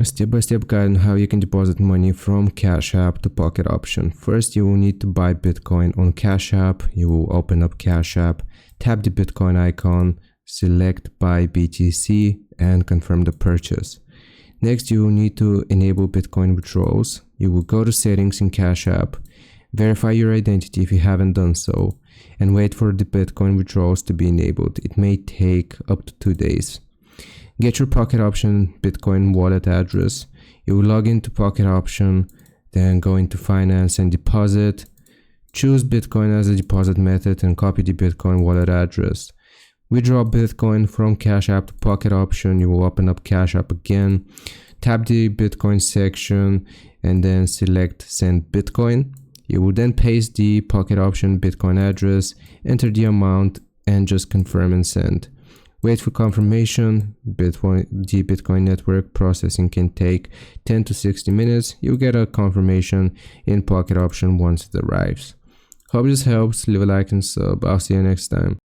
A step-by-step guide on how you can deposit money from Cash App to Pocket Option. First, you will need to buy Bitcoin on Cash App. You will open up Cash App, tap the Bitcoin icon, select Buy BTC, and confirm the purchase. Next, you will need to enable Bitcoin withdrawals. You will go to Settings in Cash App, verify your identity if you haven't done so, and wait for the Bitcoin withdrawals to be enabled. It may take up to 2 days. Get your Pocket Option Bitcoin wallet address. You will log into Pocket Option, then go into Finance and Deposit. Choose Bitcoin as a deposit method and copy the Bitcoin wallet address. Withdraw Bitcoin from Cash App to Pocket Option. You will open up Cash App again, tap the Bitcoin section, and then select Send Bitcoin. You will then paste the Pocket Option Bitcoin address, enter the amount, and just confirm and send. Wait for confirmation. The Bitcoin network processing can take 10 to 60 minutes. You'll get a confirmation in Pocket Option once it arrives. Hope this helps. Leave a like and sub. I'll see you next time.